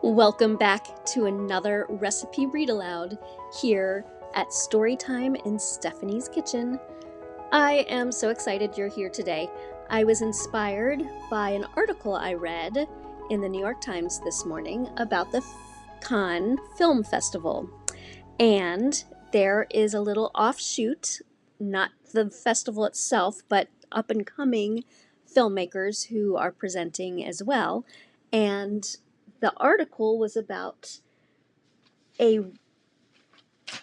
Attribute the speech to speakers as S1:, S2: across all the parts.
S1: Welcome back to another Recipe Read Aloud here at Storytime in Stephanie's Kitchen. I am so excited you're here today. I was inspired by an article I read in the New York Times this morning about the Cannes Film Festival. And there is a little offshoot, not the festival itself, but up and coming filmmakers who are presenting as well. And the article was about a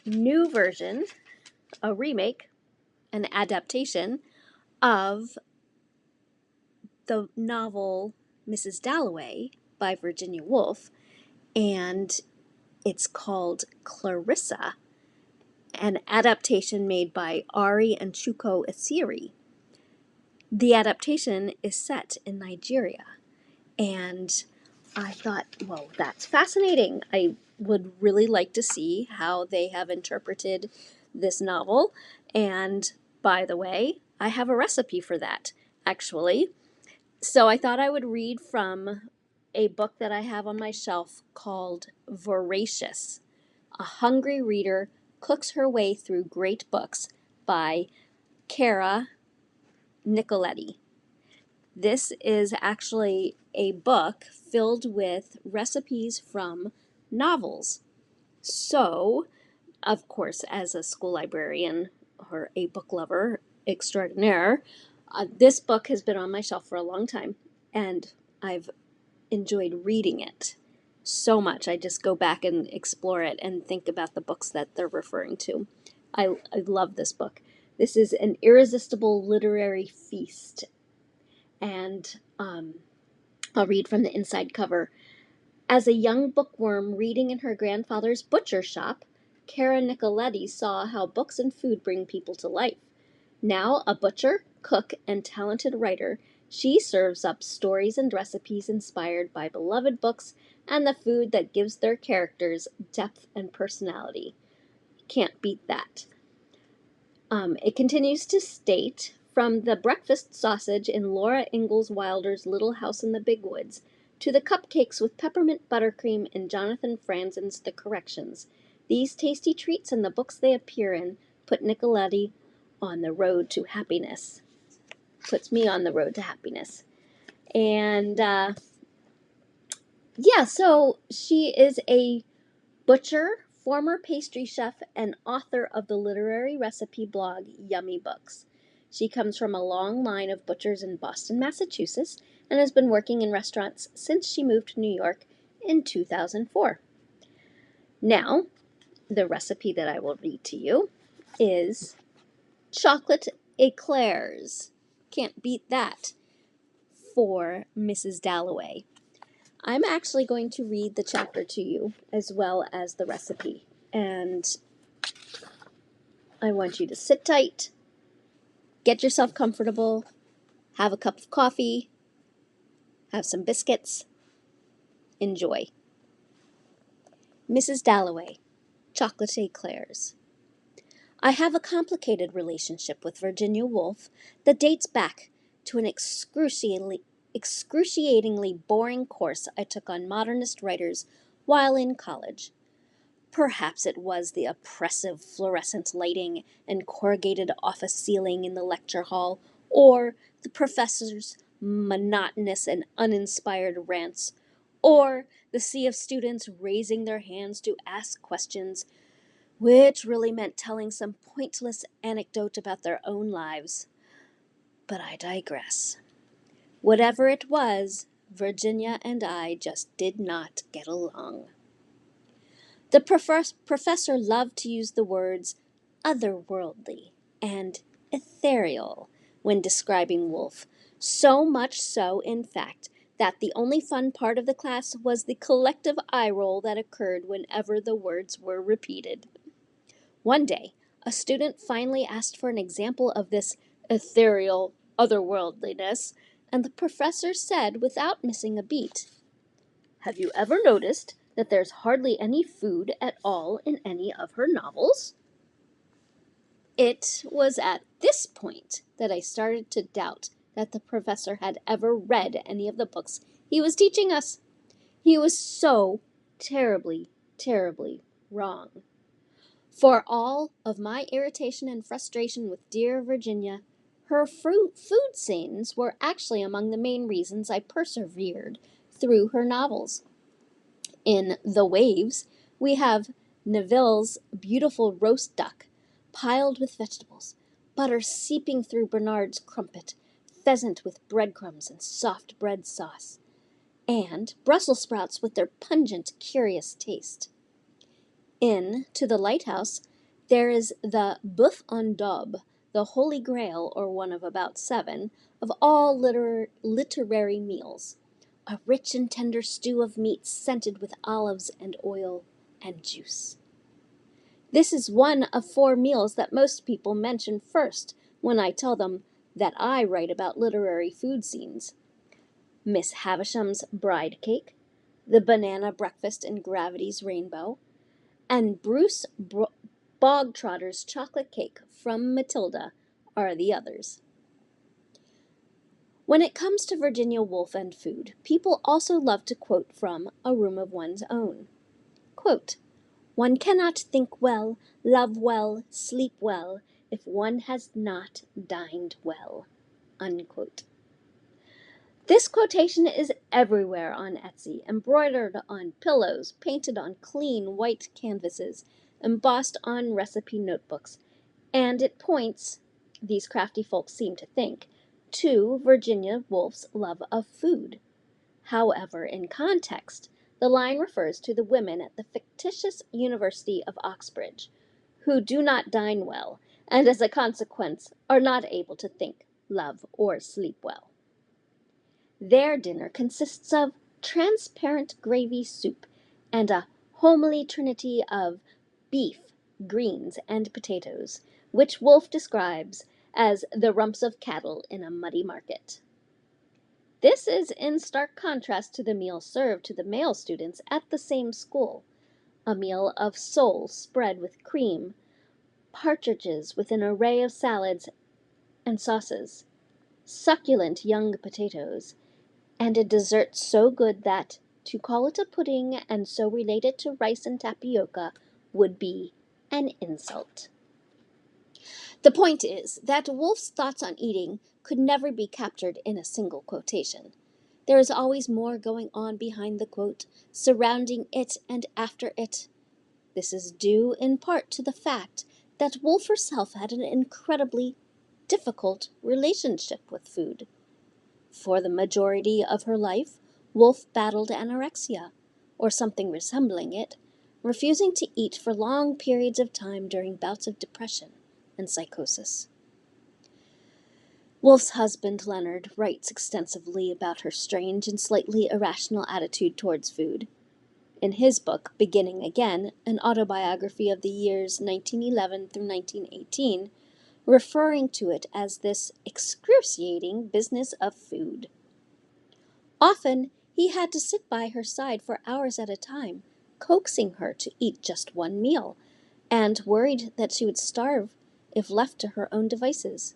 S1: new version, a remake, an adaptation of the novel Mrs. Dalloway by Virginia Woolf, and it's called Clarissa, an adaptation made by Ari and Chuko Esiri. The adaptation is set in Nigeria, and I thought, well, that's fascinating. I would really like to see how they have interpreted this novel. And by the way, I have a recipe for that, actually. So I thought I would read from a book that I have on my shelf called Voracious. A Hungry Reader Cooks Her Way Through Great Books by Cara Nicoletti. This is actually a book filled with recipes from novels. So, of course, as a school librarian or a book lover extraordinaire, this book has been on my shelf for a long time, and I've enjoyed reading it so much. I just go back and explore it and think about the books that they're referring to. I love this book. This is an irresistible literary feast. And I'll read from the inside cover. As a young bookworm reading in her grandfather's butcher shop, Cara Nicoletti saw how books and food bring people to life. Now a butcher, cook, and talented writer, she serves up stories and recipes inspired by beloved books and the food that gives their characters depth and personality. Can't beat that. It continues to state, from the breakfast sausage in Laura Ingalls Wilder's Little House in the Big Woods to the cupcakes with peppermint buttercream in Jonathan Franzen's The Corrections, these tasty treats and the books they appear in put Nicoletti on the road to happiness. Puts me on the road to happiness. And so she is a butcher, former pastry chef, and author of the literary recipe blog Yummy Books. She comes from a long line of butchers in Boston, Massachusetts, and has been working in restaurants since she moved to New York in 2004. Now, the recipe that I will read to you is chocolate eclairs. Can't beat that for Mrs. Dalloway. I'm actually going to read the chapter to you as well as the recipe. And I want you to sit tight, get yourself comfortable, have a cup of coffee, have some biscuits, enjoy. Mrs. Dalloway, chocolate eclairs. I have a complicated relationship with Virginia Woolf that dates back to an excruciatingly boring course I took on modernist writers while in college. Perhaps it was the oppressive fluorescent lighting and corrugated office ceiling in the lecture hall, or the professor's monotonous and uninspired rants, or the sea of students raising their hands to ask questions, which really meant telling some pointless anecdote about their own lives. But I digress. Whatever it was, Virginia and I just did not get along. The professor loved to use the words otherworldly and ethereal when describing Woolf, so much so, in fact, that the only fun part of the class was the collective eye roll that occurred whenever the words were repeated. One day, a student finally asked for an example of this ethereal otherworldliness, and the professor said without missing a beat, "Have you ever noticed that there's hardly any food at all in any of her novels?" It was at this point that I started to doubt that the professor had ever read any of the books he was teaching us. He was so terribly, terribly wrong. For all of my irritation and frustration with dear Virginia, her food scenes were actually among the main reasons I persevered through her novels. In The Waves, we have Neville's beautiful roast duck, piled with vegetables, butter seeping through Bernard's crumpet, pheasant with breadcrumbs and soft bread sauce, and Brussels sprouts with their pungent, curious taste. In To the Lighthouse, there is the boeuf en daube, the holy grail, or one of about 7, of all literary meals. A rich and tender stew of meat scented with olives and oil and juice. This is one of 4 meals that most people mention first when I tell them that I write about literary food scenes. Miss Havisham's bride cake, the banana breakfast in Gravity's Rainbow, and Bruce Bogtrotter's chocolate cake from Matilda are the others. When it comes to Virginia Woolf and food, people also love to quote from A Room of One's Own. Quote, "One cannot think well, love well, sleep well, if one has not dined well." Unquote. This quotation is everywhere on Etsy, embroidered on pillows, painted on clean white canvases, embossed on recipe notebooks, and it points, these crafty folks seem to think, to Virginia Woolf's love of food. However, in context, the line refers to the women at the fictitious University of Oxbridge, who do not dine well, and as a consequence are not able to think, love, or sleep well. Their dinner consists of transparent gravy soup and a homely trinity of beef, greens, and potatoes, which Woolf describes as the rumps of cattle in a muddy market. This is in stark contrast to the meal served to the male students at the same school, a meal of sole spread with cream, partridges with an array of salads and sauces, succulent young potatoes, and a dessert so good that to call it a pudding and so relate it to rice and tapioca would be an insult. The point is that Woolf's thoughts on eating could never be captured in a single quotation. There is always more going on behind the quote, surrounding it and after it. This is due in part to the fact that Woolf herself had an incredibly difficult relationship with food. For the majority of her life, Woolf battled anorexia, or something resembling it, refusing to eat for long periods of time during bouts of depression and psychosis. Woolf's husband, Leonard, writes extensively about her strange and slightly irrational attitude towards food. In his book, Beginning Again, an autobiography of the years 1911 through 1918, referring to it as this excruciating business of food. Often, he had to sit by her side for hours at a time, coaxing her to eat just one meal, and worried that she would starve if left to her own devices.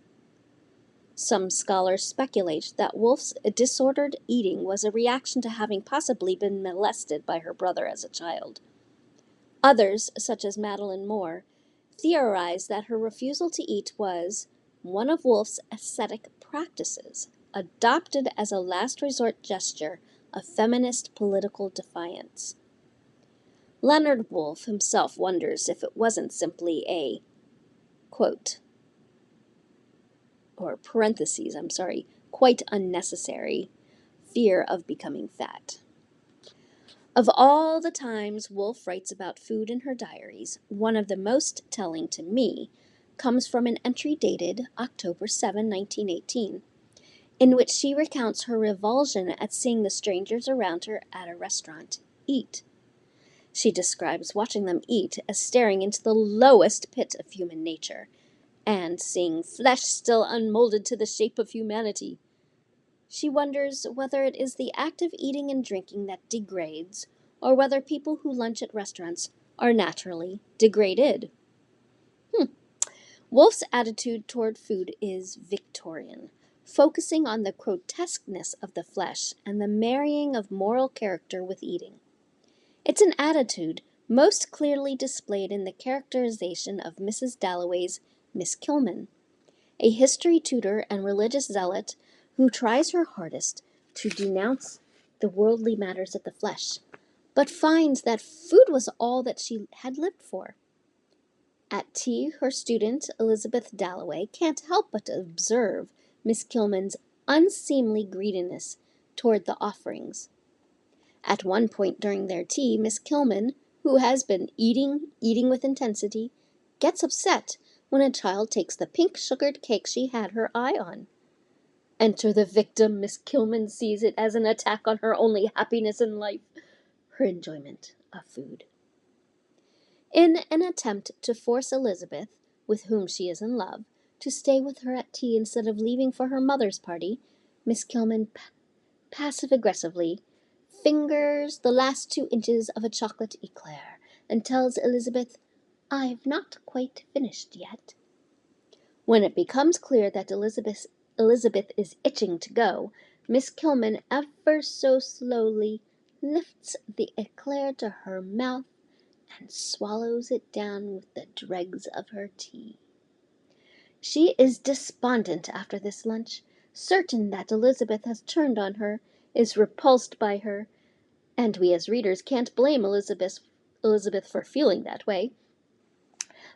S1: Some scholars speculate that Woolf's disordered eating was a reaction to having possibly been molested by her brother as a child. Others, such as Madeline Moore, theorize that her refusal to eat was one of Woolf's ascetic practices, adopted as a last resort gesture of feminist political defiance. Leonard Woolf himself wonders if it wasn't simply a, quote, or parentheses, quite unnecessary fear of becoming fat. Of all the times Woolf writes about food in her diaries, one of the most telling to me comes from an entry dated October 7, 1918, in which she recounts her revulsion at seeing the strangers around her at a restaurant eat. She describes watching them eat as staring into the lowest pit of human nature, and seeing flesh still unmolded to the shape of humanity. She wonders whether it is the act of eating and drinking that degrades, or whether people who lunch at restaurants are naturally degraded. Woolf's attitude toward food is Victorian, focusing on the grotesqueness of the flesh and the marrying of moral character with eating. It's an attitude most clearly displayed in the characterization of Mrs. Dalloway's Miss Kilman, a history tutor and religious zealot who tries her hardest to denounce the worldly matters of the flesh, but finds that food was all that she had lived for. At tea, her student, Elizabeth Dalloway, can't help but observe Miss Kilman's unseemly greediness toward the offerings. At one point during their tea, Miss Kilman, who has been eating with intensity, gets upset when a child takes the pink sugared cake she had her eye on. Enter the victim. Miss Kilman sees it as an attack on her only happiness in life, her enjoyment of food. In an attempt to force Elizabeth, with whom she is in love, to stay with her at tea instead of leaving for her mother's party, Miss Kilman passive-aggressively fingers the last 2 inches of a chocolate eclair and tells Elizabeth, "I've not quite finished yet." When it becomes clear that Elizabeth is itching to go, Miss Kilman ever so slowly lifts the eclair to her mouth and swallows it down with the dregs of her tea. She is despondent after this lunch, certain that Elizabeth has turned on her, is repulsed by her, and we as readers can't blame Elizabeth for feeling that way.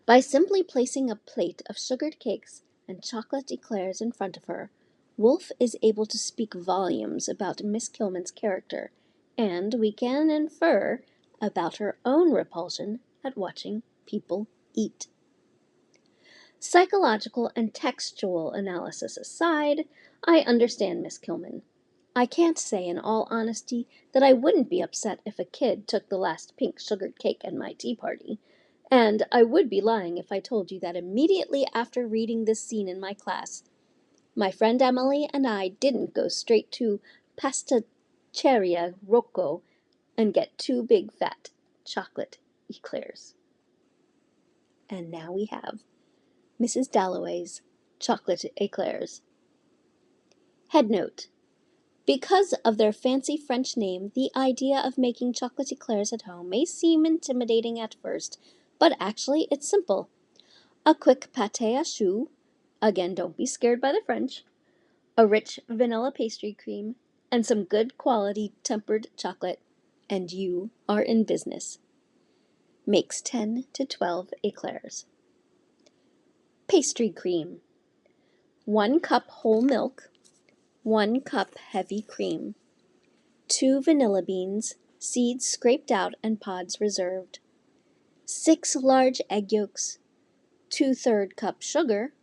S1: By simply placing a plate of sugared cakes and chocolate eclairs in front of her, Woolf is able to speak volumes about Miss Kilman's character, and we can infer about her own repulsion at watching people eat. Psychological and textual analysis aside, I understand Miss Kilman. I can't say in all honesty that I wouldn't be upset if a kid took the last pink sugared cake at my tea party, and I would be lying if I told you that immediately after reading this scene in my class, my friend Emily and I didn't go straight to Pasticceria Rocco and get 2 big fat chocolate eclairs. And now we have Mrs. Dalloway's chocolate eclairs. Headnote: because of their fancy French name, the idea of making chocolate eclairs at home may seem intimidating at first, but actually it's simple. A quick pâté à choux, again don't be scared by the French, a rich vanilla pastry cream, and some good quality tempered chocolate, and you are in business. Makes 10 to 12 eclairs. Pastry cream: 1 cup whole milk, 1 cup heavy cream, 2 vanilla beans, seeds scraped out and pods reserved, 6 large egg yolks, 2/3 cup sugar,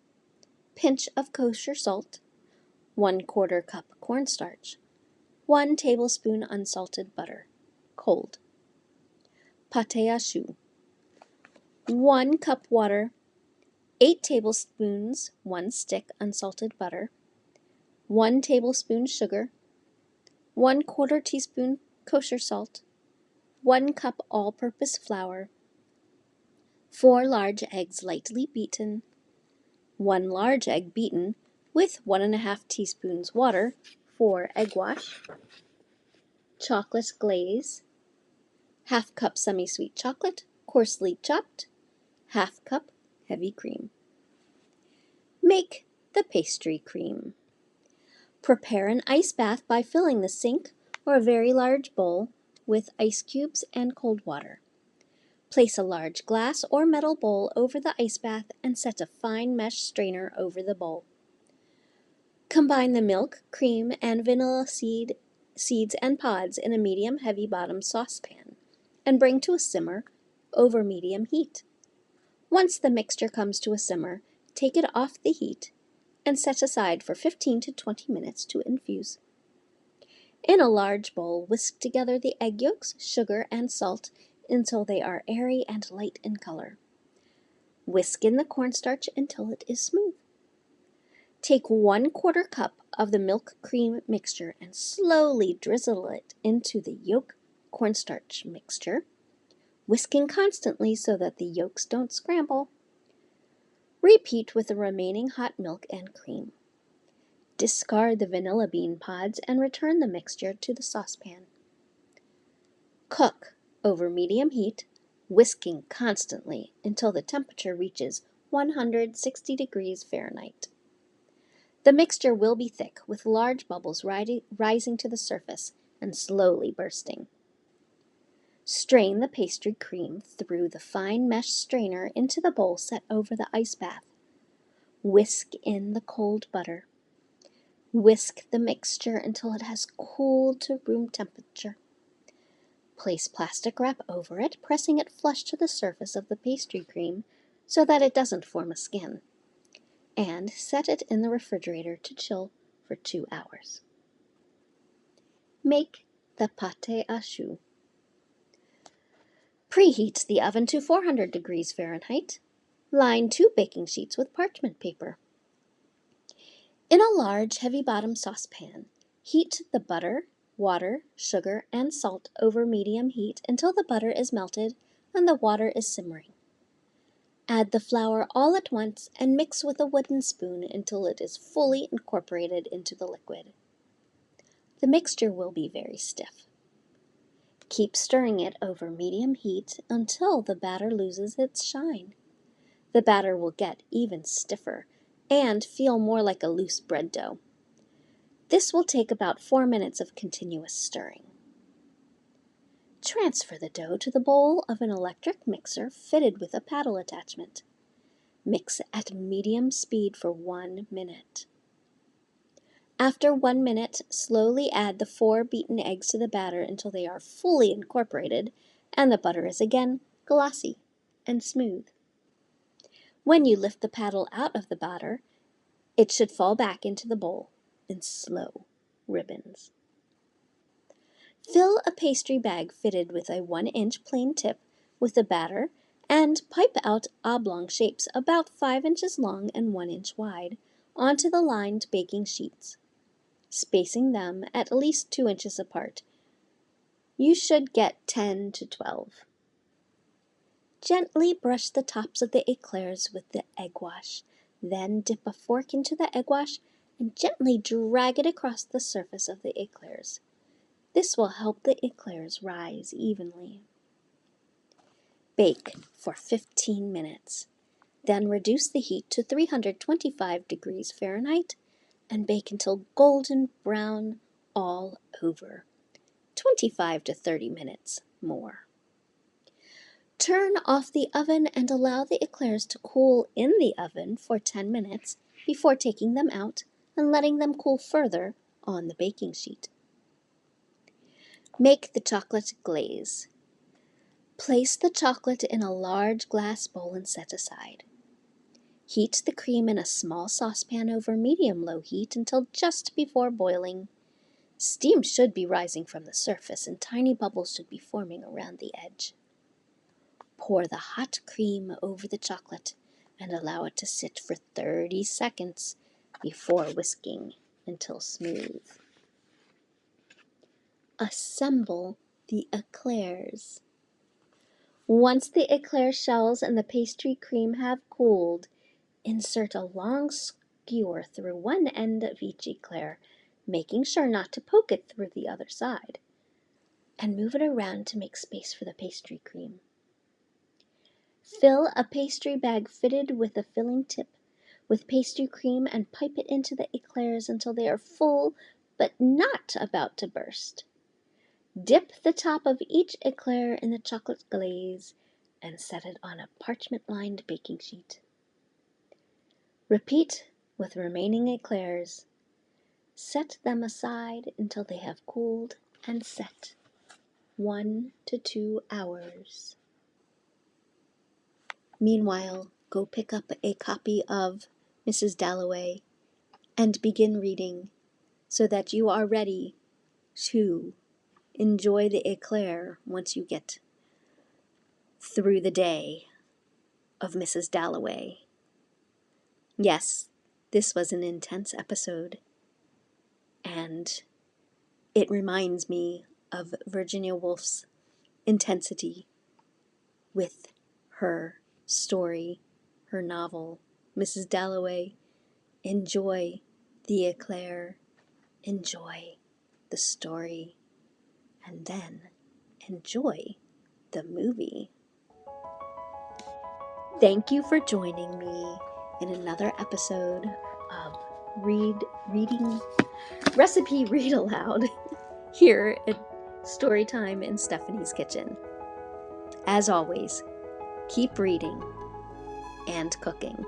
S1: pinch of kosher salt, 1/4 cup cornstarch, 1 tablespoon unsalted butter, cold. Pâté à choux: 1 cup water, 8 tablespoons, 1 stick unsalted butter, 1 tablespoon sugar, 1/4 teaspoon kosher salt, 1 cup all-purpose flour, 4 large eggs lightly beaten, 1 large egg beaten with 1½ teaspoons water for egg wash, chocolate glaze, 1/2 cup semi-sweet chocolate, coarsely chopped, 1/2 cup heavy cream. Make the pastry cream. Prepare an ice bath by filling the sink or a very large bowl with ice cubes and cold water. Place a large glass or metal bowl over the ice bath and set a fine mesh strainer over the bowl. Combine the milk, cream, and vanilla seeds and pods in a medium-heavy bottom saucepan and bring to a simmer over medium heat. Once the mixture comes to a simmer, take it off the heat and set aside for 15 to 20 minutes to infuse. In a large bowl, whisk together the egg yolks, sugar, and salt until they are airy and light in color. Whisk in the cornstarch until it is smooth. Take 1/4 cup of the milk cream mixture and slowly drizzle it into the yolk cornstarch mixture, whisking constantly so that the yolks don't scramble. Repeat with the remaining hot milk and cream. Discard the vanilla bean pods and return the mixture to the saucepan. Cook over medium heat, whisking constantly until the temperature reaches 160 degrees Fahrenheit. The mixture will be thick, with large bubbles rising to the surface and slowly bursting. Strain the pastry cream through the fine mesh strainer into the bowl set over the ice bath. Whisk in the cold butter. Whisk the mixture until it has cooled to room temperature. Place plastic wrap over it, pressing it flush to the surface of the pastry cream so that it doesn't form a skin, and set it in the refrigerator to chill for 2 hours. Make the pâte à choux. Preheat the oven to 400 degrees Fahrenheit. Line 2 baking sheets with parchment paper. In a large, heavy-bottom saucepan, heat the butter, water, sugar, and salt over medium heat until the butter is melted and the water is simmering. Add the flour all at once and mix with a wooden spoon until it is fully incorporated into the liquid. The mixture will be very stiff. Keep stirring it over medium heat until the batter loses its shine. The batter will get even stiffer and feel more like a loose bread dough. This will take about 4 minutes of continuous stirring. Transfer the dough to the bowl of an electric mixer fitted with a paddle attachment. Mix at medium speed for 1 minute. After 1 minute, slowly add the 4 beaten eggs to the batter until they are fully incorporated and the butter is again glossy and smooth. When you lift the paddle out of the batter, it should fall back into the bowl in slow ribbons. Fill a pastry bag fitted with a 1-inch plain tip with the batter and pipe out oblong shapes about 5 inches long and 1 inch wide onto the lined baking sheets, spacing them at least 2 inches apart. You should get 10 to 12. Gently brush the tops of the eclairs with the egg wash. Then dip a fork into the egg wash and gently drag it across the surface of the eclairs. This will help the eclairs rise evenly. Bake for 15 minutes. Then reduce the heat to 325 degrees Fahrenheit and bake until golden brown all over. 25 to 30 minutes more. Turn off the oven and allow the eclairs to cool in the oven for 10 minutes before taking them out and letting them cool further on the baking sheet. Make the chocolate glaze. Place the chocolate in a large glass bowl and set aside. Heat the cream in a small saucepan over medium-low heat until just before boiling. Steam should be rising from the surface and tiny bubbles should be forming around the edge. Pour the hot cream over the chocolate and allow it to sit for 30 seconds before whisking until smooth. Assemble the eclairs. Once the eclair shells and the pastry cream have cooled, insert a long skewer through one end of each eclair, making sure not to poke it through the other side, and move it around to make space for the pastry cream. Fill a pastry bag fitted with a filling tip with pastry cream and pipe it into the eclairs until they are full but not about to burst. Dip the top of each eclair in the chocolate glaze and set it on a parchment-lined baking sheet. Repeat with remaining eclairs. Set them aside until they have cooled and set. 1 to 2 hours. Meanwhile, go pick up a copy of Mrs. Dalloway and begin reading so that you are ready to enjoy the eclair once you get through the day of Mrs. Dalloway. Yes, this was an intense episode, and it reminds me of Virginia Woolf's intensity with her story, her novel, Mrs. Dalloway. Enjoy the eclair, enjoy the story, and then enjoy the movie. Thank you for joining me in another episode of Recipe Read Aloud here at Storytime in Stephanie's Kitchen. As always, keep reading and cooking.